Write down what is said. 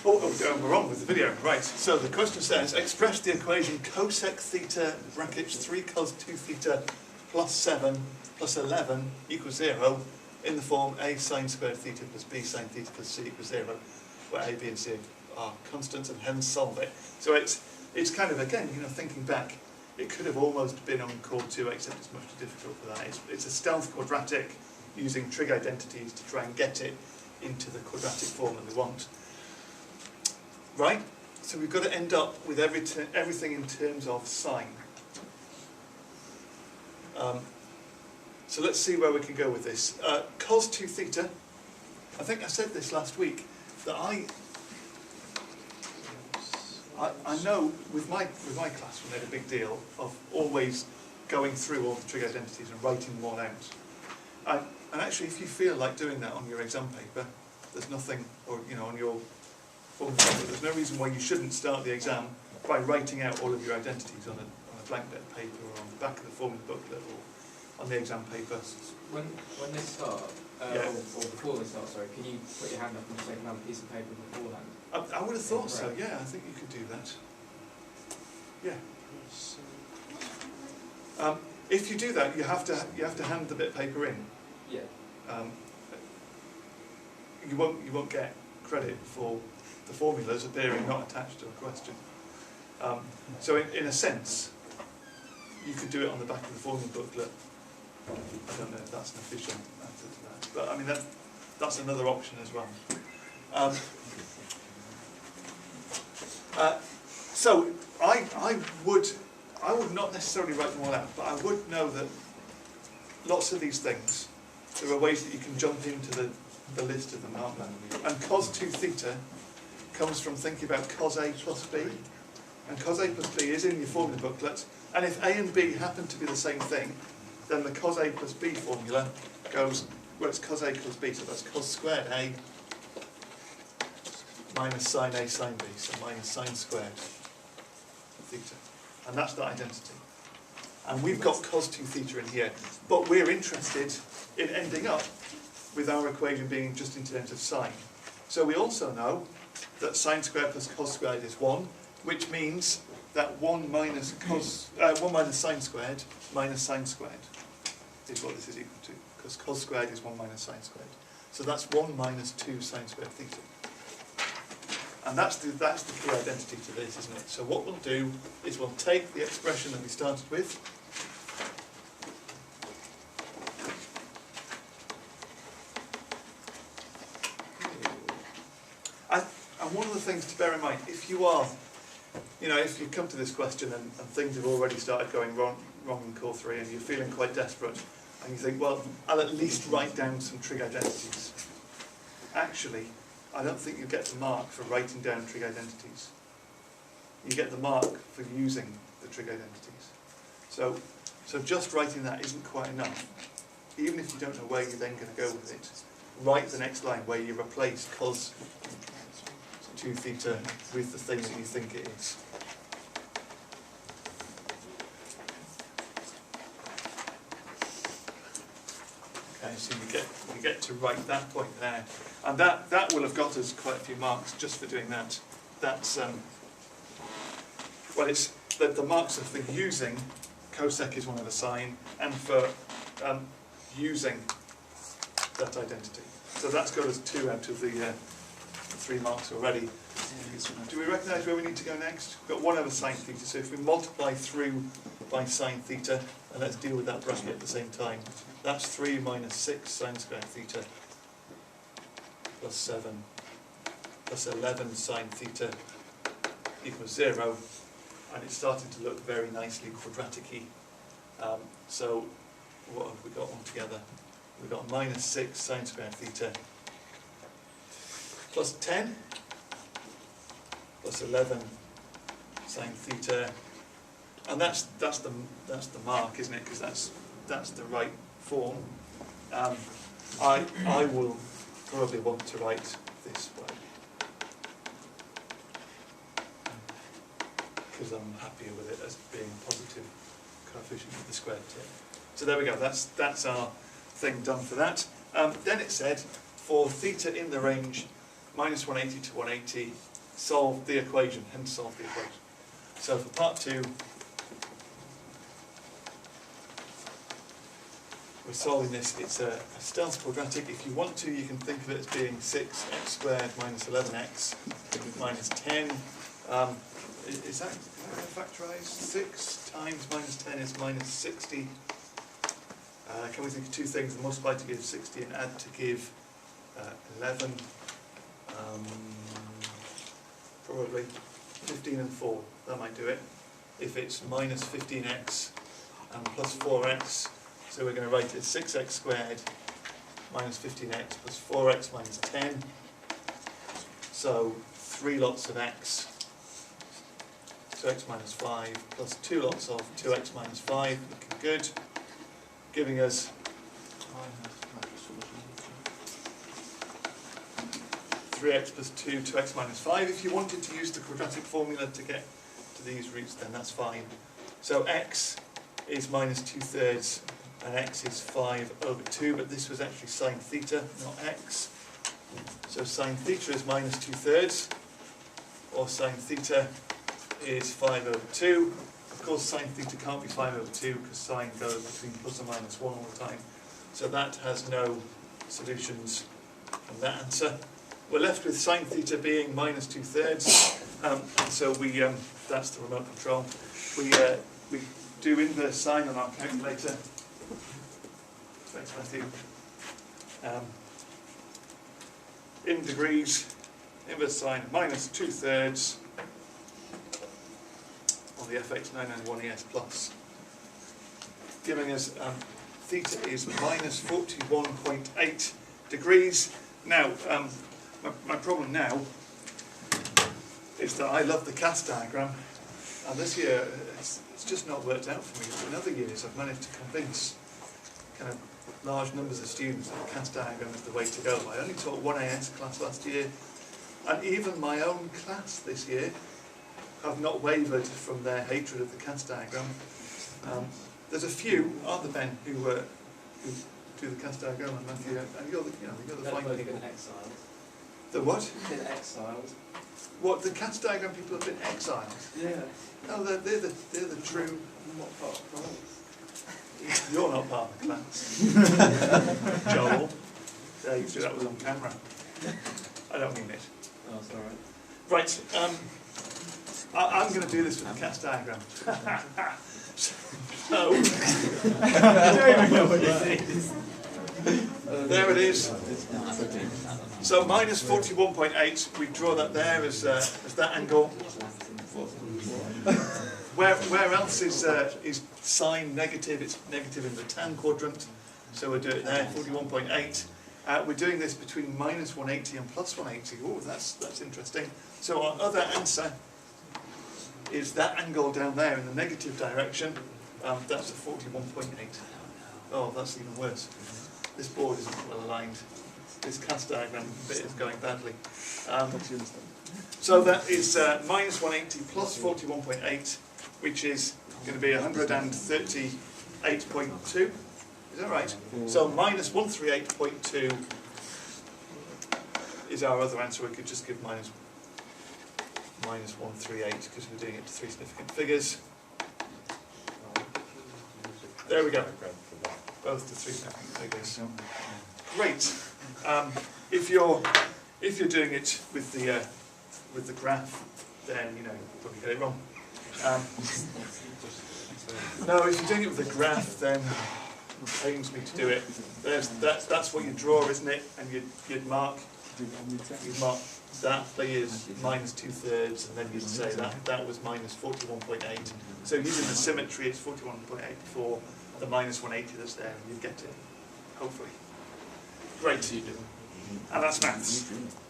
We're on with the video, right. So the question says, express the equation cosec theta, brackets 3 cos 2 theta plus 7 plus 11 equals 0 in the form a sine squared theta plus b sine theta plus c equals 0, where a, b and c are constants, and hence solve it. So it's kind of, again, thinking back, it could have almost been on chord 2, except it's much too difficult for that. It's a stealth quadratic using trig identities to try and get it into the quadratic form that we want. Right? So we've got to end up with everything in terms of sine. So let's see where we can go with this. Cos 2 theta, I think I said this last week, that I know with my class we made a big deal of always going through all the trig identities and writing them all out. And actually, if you feel like doing that on your exam paper, there's nothing, or on your form paper, there's no reason why you shouldn't start the exam by writing out all of your identities on a blank bit of paper, or on the back of the formula booklet, or on the exam paper. When they start, or before they start, sorry, can you put your hand up and take another piece of paper beforehand? I would have thought so. Yeah, I think you could do that. Yeah. If you do that, you have to hand the bit of paper in. Yeah. You won't get credit for the formulas appearing not attached to a question. So in a sense, you could do it on the back of the formula booklet. I don't know if that's an official answer to that, but I mean that's another option as well. So I would not necessarily write them all out, but I would know that lots of these things, there are ways that you can jump into the list of them, aren't there? And cos 2 theta comes from thinking about cos A plus B. And cos A plus B is in your formula booklet. And if A and B happen to be the same thing, then the cos A plus B formula goes, well, it's cos A plus B, so that's cos squared A minus sine A sine B, so minus sine squared theta. And that's the identity. And we've got cos 2 theta in here, but we're interested in ending up with our equation being just in terms of sine. So we also know that sine squared plus cos squared is 1, which means that 1 minus sine squared minus sine squared is what this is equal to, because cos squared is 1 minus sine squared. So that's 1 minus 2 sine squared theta. And that's the key identity to this, isn't it? So what we'll do is we'll take the expression that we started with, and one of the things to bear in mind, if you are, if you come to this question and things have already started going wrong in core 3 and you're feeling quite desperate, and you think, well, I'll at least write down some trig identities. Actually, I don't think you get the mark for writing down trig identities. You get the mark for using the trig identities. So just writing that isn't quite enough. Even if you don't know where you're then going to go with it, write the next line where you replace cos 2 theta with the thing that you think it is. Okay, so you get to write that point there, and that will have got us quite a few marks just for doing that. That's well, it's the marks are for using cosec is one of the sine, and for using that identity. So that's got us 2 out of the 3 marks already. Do we recognise where we need to go next? We've got 1 over sine theta, so if we multiply through by sine theta, and let's deal with that bracket at the same time, that's 3 minus 6 sine squared theta plus 7 plus 11 sine theta equals 0, and it's starting to look very nicely quadratic-y. So what have we got altogether? We've got minus 6 sine squared theta plus 10 plus 11 sine theta, and that's the mark, isn't it? Because that's the right form. I will probably want to write this way because I'm happier with it as being a positive coefficient of the squared term. So there we go. That's our thing done for that. Then it said for theta in the range minus 180 to 180, solve the equation, hence solve the equation. So for part 2, we're solving this. It's a stealth quadratic. If you want to, you can think of it as being 6x squared minus 11x minus 10. Is that factorised? 6 times minus 10 is minus 60. Can we think of two things? Multiply to give 60 and add to give 11. Probably 15 and 4. That might do it. If it's minus 15x and plus 4x, so we're going to write it as 6x squared minus 15x plus 4x minus 10. So 3 lots of x, so x minus 5, plus 2 lots of 2x minus 5, looking good, giving us 3x plus 2, 2x minus 5. If you wanted to use the quadratic formula to get to these roots, then that's fine. So x is minus 2/3 and x is 5 over 2, but this was actually sine theta, not x. So sine theta is minus 2/3, or sine theta is 5 over 2. Of course, sine theta can't be 5 over 2 because sine goes between plus and minus 1 all the time. So that has no solutions from that answer. We're left with sine theta being minus 2/3. So we that's the remote control. We do inverse sine on our calculator. Thanks, Matthew. In degrees, inverse sine minus 2/3 on the FX 991ES plus, giving us theta is minus 41.8 degrees. Now, my problem now is that I love the CAS diagram, and this year it's just not worked out for me. But in other years I've managed to convince kind of large numbers of students that the CAS diagram is the way to go. I only taught one AS class last year, and even my own class this year have not wavered from their hatred of the CAS diagram. There's a few, aren't there, Ben, who do the CAS diagram, and Matthew, and you're the fine people. The what? Been exiled. What, the CAS diagram people have been exiled? Yeah. No, they're the true. I'm not part of class. You're not part of the class. Joel. Yeah, you see that was on camera. I don't mean it. Oh, it's alright. Right, I'm going to do this with the CAS diagram. So, there it is. So minus 41.8, we draw that there as that angle. Where else is sine negative? It's negative in the tan quadrant, so we'll do it there, 41.8. We're doing this between minus 180 and plus 180. Oh, that's interesting. So our other answer is that angle down there in the negative direction. That's a 41.8. Oh, that's even worse. This board isn't well aligned. This CAS diagram bit is going badly. So that is minus 180 plus 41.8, which is going to be 138.2. Is that right? So minus 138.2 is our other answer. We could just give minus 138 because we're doing it to 3 significant figures. There we go. Both to 3 significant figures. Great. If you're doing it with the graph, then you probably get it wrong. No, if you're doing it with the graph, then it pains me to do it. That's what you draw, isn't it? And you'd mark that as minus 2/3, and then you'd say that was minus 41.8. So using the symmetry, it's 41.8 for the minus 180 that's there, and you'd get it, hopefully. Great. And that's maths.